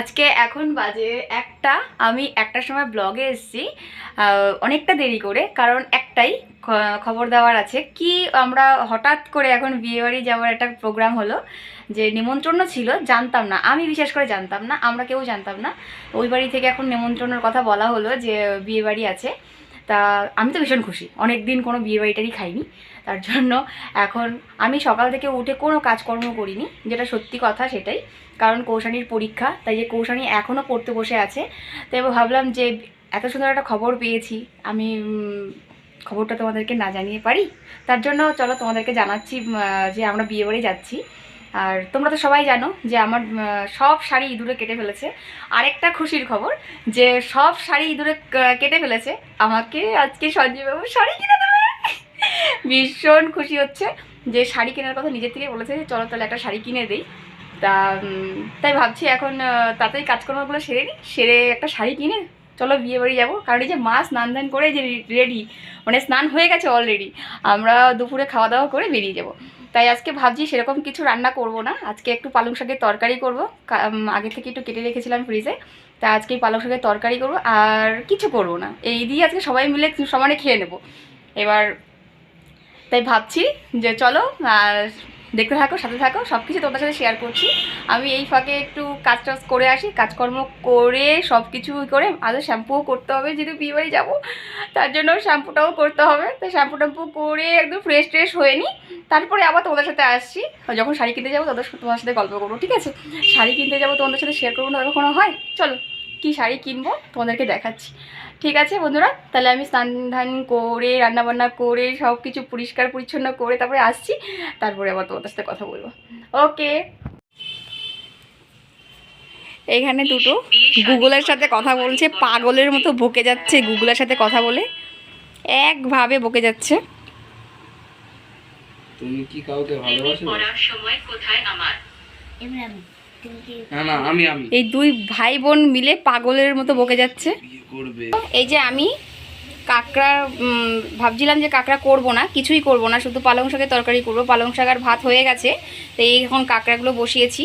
আজকে এখন বাজে একটা। আমি একটার সময় ব্লগে এসেছি অনেকটা দেরি করে, কারণ একটাই খবর দেওয়ার আছে কি আমরা হঠাৎ করে এখন বিয়েবাড়ি যাওয়ার একটা প্রোগ্রাম হলো, যে নিমন্ত্রণ ছিল, জানতাম না, আমি বিশেষ করে জানতাম না, আমরা কেউ জানতাম না। ওই বাড়ি থেকে এখন নিমন্ত্রণের কথা বলা হলো যে বিয়েবাড়ি আছে। তা আমি তো ভীষণ খুশি, অনেক দিন কোনো বিয়েবাড়িটারই খাইনি। তার জন্য এখন আমি সকাল থেকে উঠে কোনো কাজকর্ম করিনি, যেটা সত্যি কথা সেটাই, কারণ কৌশানীর পরীক্ষা, তাই যে কৌশানী এখনও পড়তে বসে আছে। তো এবার ভাবলাম যে এত সুন্দর একটা খবর পেয়েছি, আমি খবরটা তোমাদেরকে না জানিয়ে পারি। তার জন্য চলো তোমাদেরকে জানাচ্ছি যে আমরা বিয়েবাড়ি যাচ্ছি। আর তোমরা তো সবাই জানো যে আমার সব শাড়ি ইঁদুরে কেটে ফেলেছে। আরেকটা খুশির খবর, যে সব শাড়ি ইঁদুরে কেটে ফেলেছে, আমাকে আজকে সঞ্জীববাবু শাড়ি কিনে দেবে। ভীষণ খুশি হচ্ছে যে শাড়ি কেনার কথা নিজের থেকে বলেছে যে চলো তাহলে একটা শাড়ি কিনে দিই। তা তাই ভাবছি এখন তাড়াতাড়ি কাজকর্মগুলো সেরে নিই, সেরে একটা শাড়ি কিনে চলো বিয়ে বাড়ি যাবো। কারণ এই যে মা স্নান ধান করে যে রেডি, মানে স্নান হয়ে গেছে অলরেডি, আমরা দুপুরে খাওয়া দাওয়া করে বেরিয়ে যাব। তাই আজকে ভাবছি সেরকম কিছু রান্না করব না, আজকে একটু পালং শাকের তরকারি করবো। আগে থেকে একটু কেটে রেখেছিলাম ফ্রিজে, তা আজকে পালং শাকের তরকারি করবো, আর কিছু করব না, এই দিয়ে আজকে সবাই মিলে সমানে খেয়ে নেবো এবার। তাই ভাবছি যে চলো দেখতে থাকো, সাথে থাকো, সব কিছু তোমাদের সাথে শেয়ার করছি। আমি এই ফাঁকে একটু কাজ টাজ করে আসি, কাজকর্ম করে সব কিছু করে আদৌ শ্যাম্পুও করতে হবে, যেহেতু বিয়েবাড়ি যাবো তার জন্য শ্যাম্পুটাও করতে হবে। তো শ্যাম্পু ট্যাম্পু করে একদম ফ্রেশ ট্রেশ হয়ে নিই, তারপরে আবার তোমাদের সাথে আসছি। যখন শাড়ি কিনতে যাবো তোমার সাথে গল্প করবো, ঠিক আছে? শাড়ি কিনতে যাবো তোমাদের সাথে শেয়ার করবো না কখনো হয়? চলো কী শাড়ি কিনবো তোমাদেরকে দেখাচ্ছি। ঠিক আছে বন্ধুরা, তাহলে আমি স্নান ধান করে রান্নাবান্না করে সব কিছু পরিষ্কার পরিচ্ছন্ন করে তারপরে আসছি, তারপরে আবার তোমাদের সাথে কথা বলবো। ওকে। এখানে দুটো গুগলের সাথে কথা বলছে, পাগলের মতো বকে যাচ্ছে, গুগলের সাথে কথা বলে একভাবে বকে যাচ্ছে। তুমি কি কাউকে ভালোবাসো? পড়ার সময় কোথায় আমার? না না, আমি এই দুই ভাই বোন মিলে পাগলের মতো বকে যাচ্ছে। এই যে আমি কাঁকড়া ভাবছিলাম যে কাঁকড়া করবো না, কিছুই করবো না, শুধু পালং শাকের তরকারি করবো। পালং শাক আর ভাত হয়ে গেছে, তো এই এখন কাঁকড়াগুলো বসিয়েছি।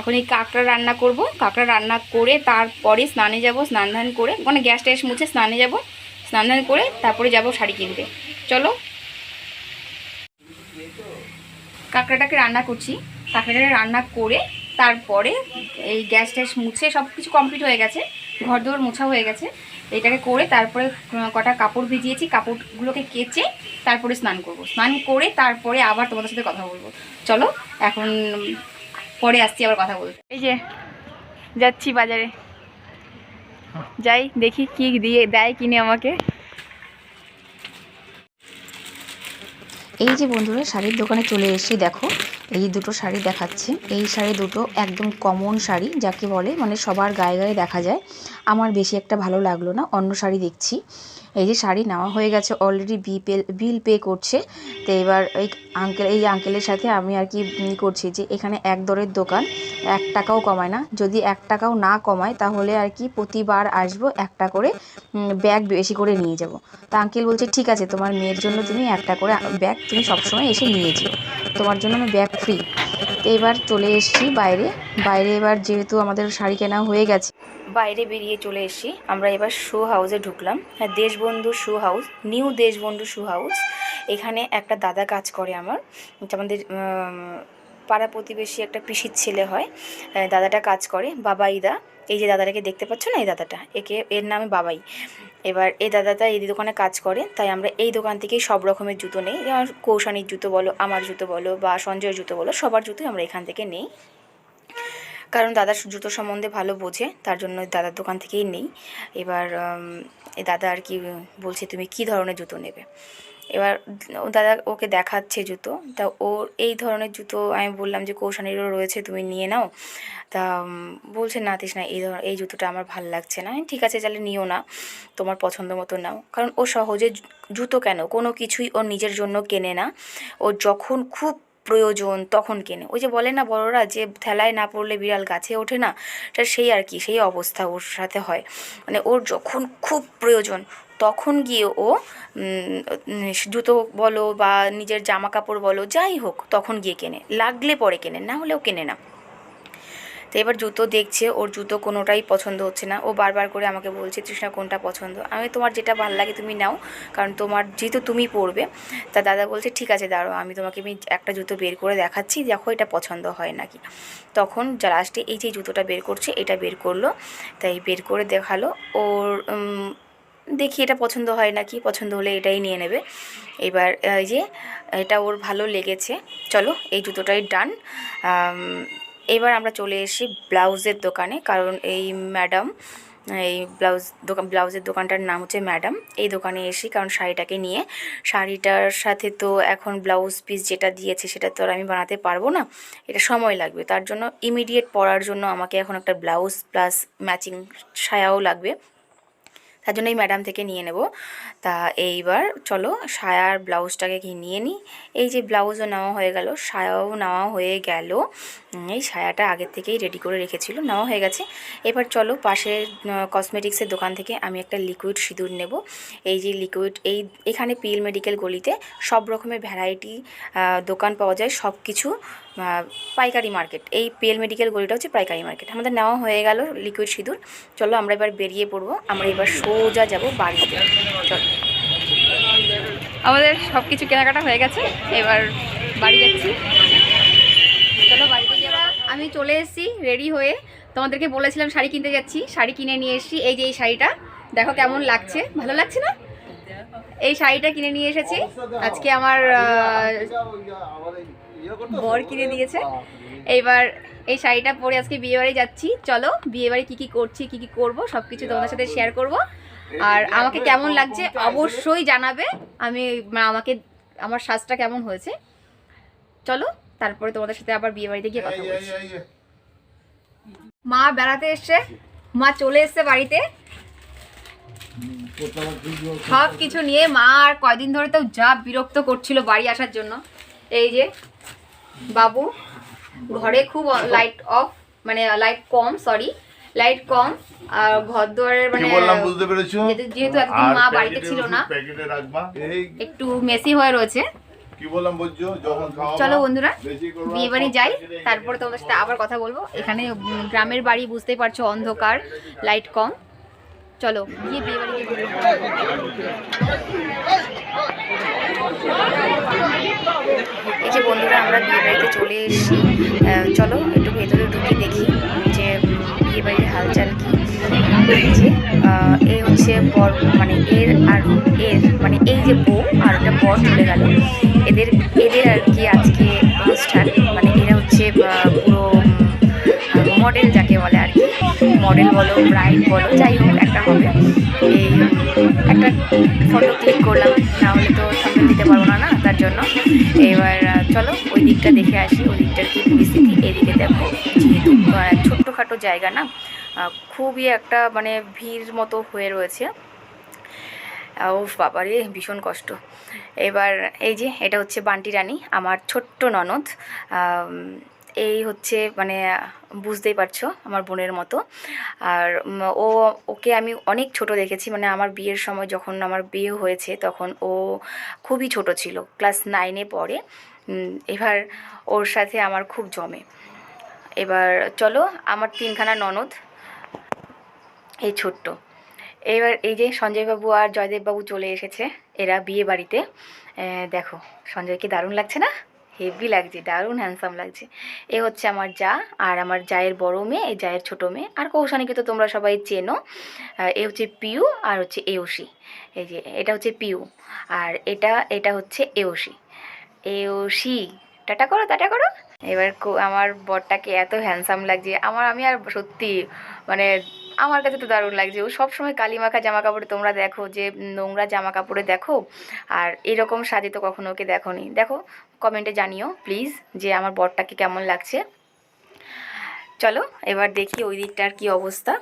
এখন এই কাঁকড়া রান্না করব, কাঁকড়া রান্না করে তারপরে স্নানে যাব, স্নান ধান করে মানে গ্যাস ট্যাস মুছে স্নানে যাব, স্নান ধান করে তারপরে যাব শাড়ি কিনতে। চলো কাঁকড়াটাকে রান্না করছি, কাঁকড়াটাকে রান্না করে তারপরে এই গ্যাস ট্যাস মুছে সব কিছু কমপ্লিট হয়ে গেছে, ঘর দোর মোছা হয়ে গেছে। এটাকে করে তারপরে কটা কাপড় ভিজিয়েছি, কাপড়গুলোকে কেচে তারপরে স্নান করব, স্নান করে তারপরে আবার তোমাদের সাথে কথা বলবো। চলো এখন পরে আসছি আবার কথা বলতে। এই যে যাচ্ছি বাজারে, যাই দেখি কি দিয়ে দেয় কিনে আমাকে। এই যে বন্ধুরা শাড়ির দোকানে চলে এসেছি, দেখো এই দুটো শাড়ি দেখাচ্ছে। এই শাড়ি দুটো একদম কমন শাড়ি যাকে বলে, মানে সবার গায়ে গায়ে দেখা যায়। আমার বেশি একটা ভালো লাগলো না, অন্য শাড়ি দেখছি। এই যে শাড়ি নেওয়া হয়ে গেছে অলরেডি, বিল পে করছে। তো এবার এই আঙ্কেলের সাথে আমি আর কি করছি যে এখানে এক দরের দোকান, 1 টাকাও কমায় না। যদি 1 টাকাও না কমায় তাহলে আর কি প্রতিবার আসবো, একটা করে ব্যাগ বেশি করে নিয়ে যাব। তা আঙ্কেল বলছে ঠিক আছে, তোমার মেয়ের জন্য তুমি একটা করে ব্যাগ তুমি সবসময় এসে নিয়ে যেও, তোমার জন্য আমি ব্যাগ ফ্রি। তো এবার চলে এসেছি বাইরে। এবার যেহেতু আমাদের শাড়ি কেনা হয়ে গেছে, বাইরে বেরিয়ে চলে এসেছি আমরা। এবার শু হাউসে ঢুকলাম। হ্যাঁ, Deshbandhu shoe house, new Deshbandhu shoe house. এখানে একটা দাদা কাজ করে আমার, আমাদের পাড়া প্রতিবেশী একটা পিসির ছেলে হয়, দাদাটা কাজ করে, বাবাইদা। এই যে দাদাটাকে দেখতে পাচ্ছ না, এই দাদাটা, এর নামে বাবাই। এবার এই দাদাটা এই দোকানে কাজ করে, তাই আমরা এই দোকান থেকেই সব রকমের জুতো নেই, যেমন কৌশানীর জুতো বলো, আমার জুতো বলো, বা সঞ্জয়ের জুতো বলো, সবার জুতোই আমরা এখান থেকে নেই। কারণ দাদার জুতো সম্বন্ধে ভালো বোঝে, তার জন্য দাদার দোকান থেকেই নেই। এবার এই দাদা আর কি বলছে তুমি কী ধরনের জুতো নেবে। এবার দাদা ওকে দেখাচ্ছে জুতো, তা ওর এই ধরনের জুতো আমি বললাম যে কৌশানীরও রয়েছে, তুমি নিয়ে নাও। তা বলছে না তৃষ্ণা, এই জুতোটা আমার ভাল লাগছে না। ঠিক আছে তাহলে নিও না, তোমার পছন্দ মতো নাও। কারণ ও সহজে জুতো কেন, কোনো কিছুই ওর নিজের জন্য কেনে না, ও যখন খুব প্রয়োজন তখন কেনে। ওই যে বলে না বড়রা, যে থেলায় না পড়লে বিড়াল গাছে ওঠে না, সেই আর কি, সেই অবস্থা ওর সাথে হয়। মানে ওর যখন খুব প্রয়োজন তখন গিয়ে ও জুতো বলো বা নিজের জামা কাপড় বলো, যাই হোক তখন গিয়ে কেনে, লাগলে পরে কেনে, না হলেও কেনে না। তো এবার জুতো দেখছে, ওর জুতো কোনোটাই পছন্দ হচ্ছে না। ও বারবার করে আমাকে বলছে তৃষ্ণা কোনটা পছন্দ। আমি তোমার যেটা ভালো লাগে তুমি নাও, কারণ তোমার যেহেতু তুমি পরবে। তা দাদা বলছে ঠিক আছে দাঁড়াও, আমি একটা জুতো বের করে দেখাচ্ছি, দেখো এটা পছন্দ হয় নাকি। তখন লাস্টে এই যে জুতোটা বের করছে এটা বের করলো, তাই বের করে দেখালো ওর। দেখি এটা পছন্দ হয় নাকি, পছন্দ হলে এটাই নিয়ে নেবে। এবার এই যে এটা ওর ভালো লেগেছে, চলো এই জুতোটাই ডান। এবার আমরা চলে এসেছি ব্লাউজের দোকানে, কারণ এই ম্যাডাম এই ব্লাউজের দোকানটার নাম হচ্ছে ম্যাডাম। এই দোকানে এসি কারণ শাড়িটাকে নিয়ে, শাড়িটার সাথে তো এখন ব্লাউজ পিস যেটা দিয়েছে সেটা তো আর আমি বানাতে পারবো না, এটা সময় লাগবে। তার জন্য ইমিডিয়েট পরার জন্য আমাকে এখন একটা ব্লাউজ প্লাস ম্যাচিং সায়াও লাগবে, তার জন্য এই ম্যাডাম থেকে নিয়ে নেব। তা এইবার চলো সায়ার ব্লাউজটাকে কি নিয়ে নিই। এই যে ব্লাউজও নেওয়া হয়ে গেল, সায়াও নেওয়া হয়ে গেল। এই সায়াটা আগের থেকেই রেডি করে রেখেছিল, নেওয়া হয়ে গেছে। এবার চলো পাশের কসমেটিক্সের দোকান থেকে আমি একটা লিকুইড সিঁদুর নেব। এই যে লিকুইড, এখানে পিএল মেডিকেল গলিতে সব রকমের ভ্যারাইটি দোকান পাওয়া যায়, সব কিছু পাইকারি মার্কেট। এই পিএল মেডিকেল গলিটা হচ্ছে পাইকারি মার্কেট। আমাদের নেওয়া হয়ে গেল লিকুইড সিঁদুর। চলো আমরা এবার বেরিয়ে পড়বো, আমরা এবার সোজা যাব বাড়িতে। চলো, আমাদের সব কিছু কেনাকাটা হয়ে গেছে, এবার বাড়ি যাচ্ছি। চলো বাড়িতে যাওয়া। আমি চলে এসেছি রেডি হয়ে, তোমাদেরকে বলেছিলাম শাড়ি কিনতে যাচ্ছি, শাড়ি কিনে নিয়ে এসেছি। এই যে এই শাড়িটা দেখো কেমন লাগছে, ভালো লাগছে না? এই শাড়িটা কিনে নিয়ে এসেছি আজকে, আমার বর কিনে দিয়েছে। এইবার এই শাড়িটা পরে আজকে বিয়েবাড়ি যাচ্ছি। চলো বিয়েবাড়ি কী কী করছি, কী কী করবো সব কিছু তোমাদের সাথে শেয়ার করব। আর আমাকে কেমন লাগছে অবশ্যই জানাবে, আমার সাজটা কেমন হয়েছে। চলো তারপরে তোমাদের সাথে আবার বিয়েবাড়িতে গিয়ে কথা বলছি। মা বেড়াতে এসছে, মা চলে এসছে বাড়িতে সব কিছু নিয়ে। মা আর কয়দিন ধরে তো যা বিরক্ত করছিল বাড়ি আসার জন্য। এই যে বাবু ঘরে খুব লাইট অফ, মানে লাইট কম, আর ঘর দুয়ারের মানে যেহেতু একদিন মা বাড়িতে ছিল না, একটু মেসি হয়ে রয়েছে। চলো বন্ধুরা বিয়ে বাড়ি যাই, তারপরে তোমাদের সাথে আবার কথা বলবো। এখানে গ্রামের বাড়ি, বুঝতেই পারছো অন্ধকার, লাইট কম। চলো গিয়ে বিয়ে বাড়ি এই যে বন্ধুরা আমরা বিয়ে বাড়িতে চলে এসেছি। চলো একটু ভেতরে ঢুকে দেখি যে বিয়ে বাড়ির হালচাল কি। এই যে এই হচ্ছে বর, মানে এই যে বউ আর একটা বর চলে গেল, এদের আর কি আজকে অনুষ্ঠান। মানে এরা হচ্ছে পুরো মডেল যাকে বলে আর কি, মডেল বলো ব্রাইড বলো যাই হোক একটা হবে। এই একটা ফটো ক্লিক করলাম, না হলে তো সামনে দিতে পারবো না, তার জন্য। এবার চলো ওই দিকটা দেখে আসি, ওই দিকটার কী পরিস্থিতি। এদিকে দেখো যেহেতু ছোট্টখাটো জায়গা না, খুবই একটা মানে ভিড় মতো হয়ে রয়েছে। ও বাবারে ভীষণ কষ্ট। এবার এই যে এটা হচ্ছে বান্টি রানী, আমার ছোট্ট ননদ। এই হচ্ছে মানে বুঝতেই পারছো আমার বোনের মতো। আর ওকে আমি অনেক ছোট দেখেছি, মানে আমার বিয়ের সময় যখন আমার বিয়ে হয়েছে তখন ও খুবই ছোট ছিল, ক্লাস 9-এ পড়ে। এবার ওর সাথে আমার খুব জমে। এবার চলো আমার 3খানা ননদ, এই ছোট্ট। এবার এই যে সঞ্জয়বাবু আর জয়দেববাবু চলে এসেছে, এরা বিয়ে বাড়িতে। দেখো সঞ্জয়কে দারুণ লাগছে না? হেভি লাগছে, দারুণ হ্যান্ডসাম লাগছে। এ হচ্ছে আমার যা, আর আমার জায়ের বড় মেয়ে, এই জায়ের ছোটো মেয়ে। আর কৌশানীকে তো তোমরা সবাই চেনো। এ হচ্ছে পিউ আর হচ্ছে এওসি। এই যে এটা হচ্ছে পিউ আর এটা হচ্ছে এওসি। টাটা করো, টাটা করো। এবার আমার বরটাকে এত হ্যান্ডসাম লাগছে আমি আর সত্যি মানে আমার কাছে তো দারুণ লাগছে। ও সবসময় কালিমাখা জামা কাপড়ে, তোমরা দেখো যে নোংরা জামা কাপড়ে দেখো, আর এরকম সাজে তো কখনো ওকে দেখোনি। দেখো কমেন্টে জানিও প্লিজ যে আমার বরটাকে কেমন লাগছে। চলো এবার দেখি ওই দিকটার কী অবস্থা।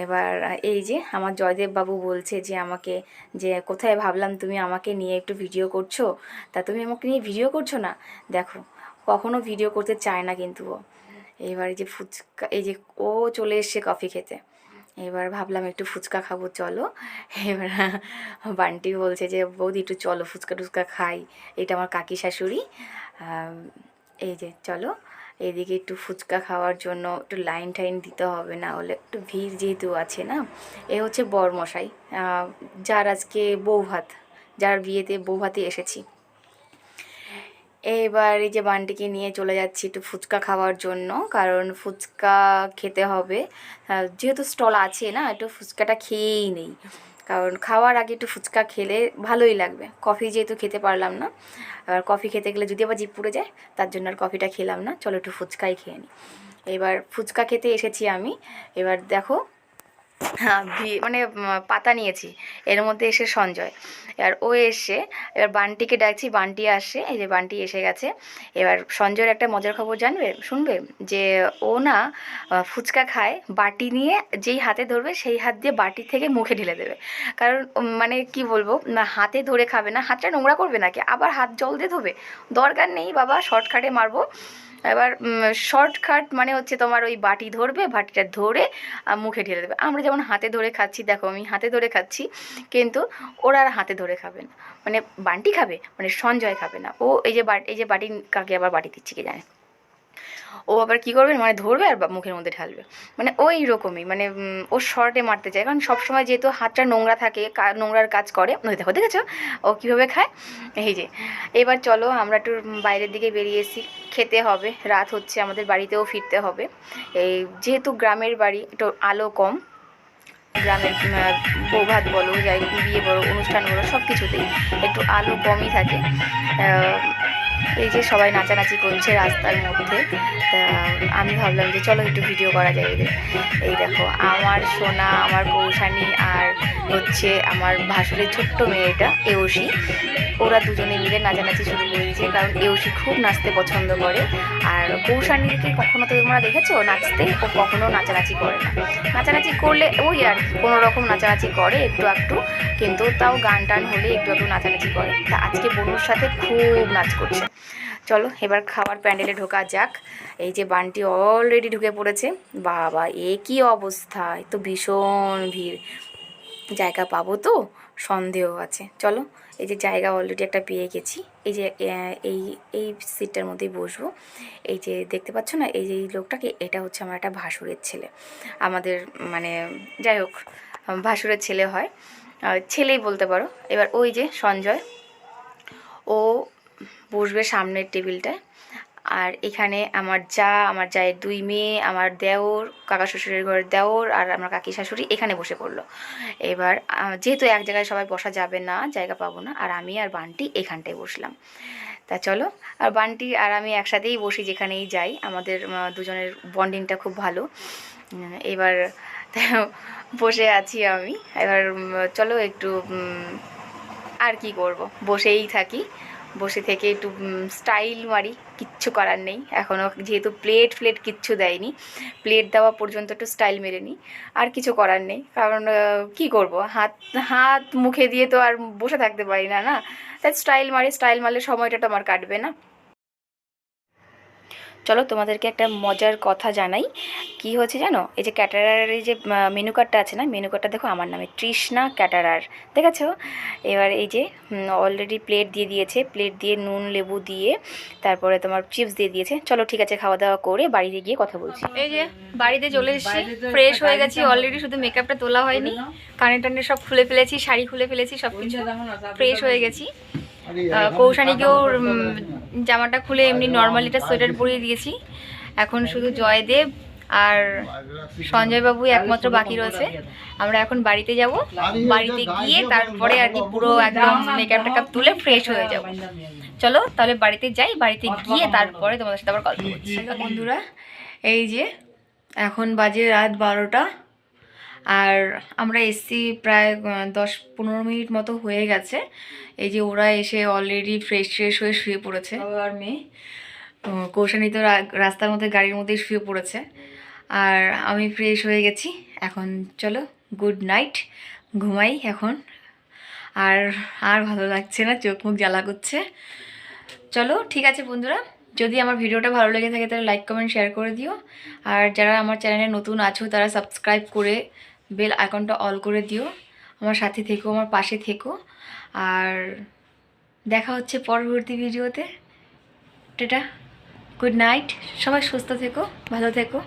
এবার এই যে আমার জয়দেব বাবু বলছে যে আমাকে, যে কোথায় ভাবলাম তুমি আমাকে নিয়ে একটু ভিডিও করছো, তা তুমি আমাকে নিয়ে ভিডিও করছো না। দেখো কখনো ভিডিও করতে চায় না কিন্তু ও। এবার এই যে ফুচকা, এই যে ও চলে এসছে কফি খেতে। এবার ভাবলাম একটু ফুচকা খাবো চলো। এবার বান্টি বলছে যে বৌদি একটু চলো ফুচকা টুচকা খাই, এটা আমার কাকি শাশুড়ি। এই যে চলো এদিকে একটু ফুচকা খাওয়ার জন্য একটু লাইন টাইন দিতে হবে, না হলে একটু ভিড় যেহেতু আছে না। এ হচ্ছে বরমশাই, যার আজকে বৌভাত, যার বিয়েতে বৌভাতে এসেছি। এবার এই যে বানটিকে নিয়ে চলে যাচ্ছি একটু ফুচকা খাওয়ার জন্য, কারণ ফুচকা খেতে হবে। যেহেতু স্টল আছে না, একটু ফুচকাটা খেয়েই নেই, কারণ খাওয়ার আগে একটু ফুচকা খেলে ভালোই লাগবে। কফি যেহেতু খেতে পারলাম না, এবার কফি খেতে গেলে যদি আবার জিভ পুড়ে যায়, তার জন্য আর কফিটা খেলাম না, চলো একটু ফুচকাই খেয়ে নিই। এবার ফুচকা খেতে এসেছি আমি। এবার দেখো, হ্যাঁ মানে পাতা নিয়েছি, এর মধ্যে এসে সঞ্জয়, এবার ও এসে এবার বান্টিকে ডাকছি, বান্টি আসে, এই যে বান্টি এসে গেছে। এবার সঞ্জয়ের একটা মজার খবর জানবে, শুনবে, যে ও না ফুচকা খায় বাটি নিয়ে, যেই হাতে ধরবে সেই হাত দিয়ে বাটি থেকে মুখে ঢেলে দেবে। কারণ মানে কি বলবো, না হাতে ধরে খাবে না, হাতটা নোংরা করবে নাকি, আবার হাত জল দিয়ে ধোবে, দরকার নেই বাবা, শর্টকাটে মারবো। এবার শর্টকাট মানে হচ্ছে তোমার ওই বাটি ধরবে, বাটিটা ধরে মুখে ঢেলে দেবে। আমরা যেমন হাতে ধরে খাচ্ছি, দেখো আমি হাতে ধরে খাচ্ছি, কিন্তু ওরা আর হাতে ধরে খাবে না, মানে বান্টি খাবে, মানে সঞ্জয় খাবে না। ও এই যে বাটি কাকে আবার বাটি দিচ্ছি কে জানে, ও আবার কী করবে, মানে ধরবে আর মুখের মধ্যে ঢালবে, মানে ওই রকমই, মানে ও শর্টে মারতে চায়, কারণ সবসময় যেহেতু হাতটা নোংরা থাকে, নোংরার কাজ করে। দেখো, দেখেছো ও কীভাবে খায়। এই যে এবার চলো আমরা একটু বাইরের দিকে বেরিয়ে এসেছি, খেতে হবে, রাত হচ্ছে, আমাদের বাড়িতেও ফিরতে হবে। এই যেহেতু গ্রামের বাড়ি, একটু আলো কম, গ্রামের বৌভাত বলো, যাই বিয়ে বলো, অনুষ্ঠান বলো, সব কিছুতেই একটু আলো কমই থাকে। এই যে সবাই নাচানাচি করছে রাস্তার মধ্যে, আমি ভাবলাম যে চলো একটু ভিডিও করা যায় এদের। এই দেখো আমার সোনা, আমার কৌশানী, আর হচ্ছে আমার ভাসুরের ছোট্ট মেয়েটা এওসি, ওরা দুজনে মিলে নাচানাচি শুরু করে দিয়েছে, কারণ এওসি খুব নাচতে পছন্দ করে। আর কৌশানীকে কখনো তো তোমরা দেখেছো নাচতে, ও কখনো নাচানাচি করে না, নাচানাচি করলে ওই আর কোনো রকম নাচানাচি করে একটু একটু, কিন্তু তাও গান টান হলে একটু একটু নাচানাচি করে। তা আজকে বনুর সাথে খুব নাচ করছে। চলো এবার খাওয়ার প্যান্ডেলে ঢোকা যাক। এই যে বানটি অলরেডি ঢুকে পড়েছে, বাবা এ কী অবস্থা, এ তো ভীষণ ভিড়, জায়গা পাবো তো সন্দেহ আছে। চলো, এই যে জায়গা অলরেডি একটা পেয়ে গেছি, এই যে এই এই সিটটার মধ্যেই বসবো। এই যে দেখতে পাচ্ছ না, এই যে এই লোকটাকে, এটা হচ্ছে আমার একটা ভাসুরের ছেলে, আমাদের মানে যাই হোক ভাসুরের ছেলে হয়, ছেলেই বলতে পারো। এবার ওই যে সঞ্জয়, ও বসবে সামনের টেবিলটায়, আর এখানে আমার জায়ের দুই মেয়ে, আমার দেওর, কাকা শ্বশুরের ঘরের দেওর, আর আমার কাকি শাশুড়ি এখানে বসে পড়লো। এবার যেহেতু এক জায়গায় সবাই বসা যাবে না, জায়গা পাবো না, আর আমি আর বান্টি এখানটায় বসলাম। তা চলো, আর বান্টি আর আমি একসাথেই বসি যেখানেই যাই, আমাদের দুজনের বন্ডিংটা খুব ভালো। এবার বসে আছি আমি, এবার চলো একটু আর কি করব, বসেই থাকি, বসে থেকে একটু স্টাইল মারি, কিচ্ছু করার নেই। এখনও যেহেতু প্লেট কিচ্ছু দেয়নি, প্লেট দেওয়া পর্যন্ত একটু স্টাইল মেরে নিই, আর কিছু করার নেই, কারণ কি করব, হাত মুখে দিয়ে তো আর বসে থাকতে পারি না, না, তাই স্টাইল মারলে সময়টা তো আমার কাটবে না। চলো তোমাদেরকে একটা মজার কথা জানাই, কি হচ্ছে জানো, এই যে ক্যাটারারের এই যে মেনু কার্ডটা আছে না, মেনু কার্ডটা দেখো আমার নামে তৃষ্ণা ক্যাটারার, দেখেছো। এবার এই যে অলরেডি প্লেট দিয়ে দিয়েছে, প্লেট দিয়ে নুন লেবু দিয়ে, তারপরে তোমার চিপস দিয়ে দিয়েছে। চলো ঠিক আছে, খাওয়া দাওয়া করে বাড়িতে গিয়ে কথা বলছি। এই যে বাড়িতে চলে এসেছি, ফ্রেশ হয়ে গেছি অলরেডি, শুধু মেকআপটা তোলা হয়নি, কানে টানে সব খুলে ফেলেছি, শাড়ি খুলে ফেলেছি, সব কিছু ফ্রেশ হয়ে গেছি। কৌশানীকেও জামাটা খুলে এমনি নর্মাল এটা সোয়েটার পরিয়ে দিয়েছি। এখন শুধু জয়দেব আর সঞ্জয়বাবু একমাত্র বাকি রয়েছে। আমরা এখন বাড়িতে যাব, বাড়িতে গিয়ে তারপরে আর কি পুরো একদম মেকআপ টেকআপ তুলে ফ্রেশ হয়ে যাব। চলো তাহলে বাড়িতে যাই, বাড়িতে গিয়ে তারপরে তোমাদের সাথে আবার গল্প করছি। বন্ধুরা এই যে এখন বাজে রাত 12টা, আর আমরা এসছি প্রায় 10-15 মিনিট মতো হয়ে গেছে। এই যে ওরা এসে অলরেডি ফ্রেশ হয়ে শুয়ে পড়েছে, বাবা আর মেয়ে। কৌশানী তো রাস্তার মধ্যে গাড়ির মধ্যেই শুয়ে পড়েছে, আর আমি ফ্রেশ হয়ে গেছি। এখন চলো গুড নাইট, ঘুমাই এখন, আর ভালো লাগছে না, চোখ মুখ জ্বালা করছে। চলো ঠিক আছে বন্ধুরা, যদি আমার ভিডিওটা ভালো লেগে থাকে তাহলে লাইক কমেন্ট শেয়ার করে দিও, আর যারা আমার চ্যানেলে নতুন আছো তারা সাবস্ক্রাইব করে বেল আইকনটা অল করে দিও, আমার সাথে থেকো, আমার পাশে থেকো, আর দেখা হচ্ছে পরবর্তী ভিডিওতে। টাটা। গুড নাইট, সবাই সুস্থ থেকো, ভালো থেকো।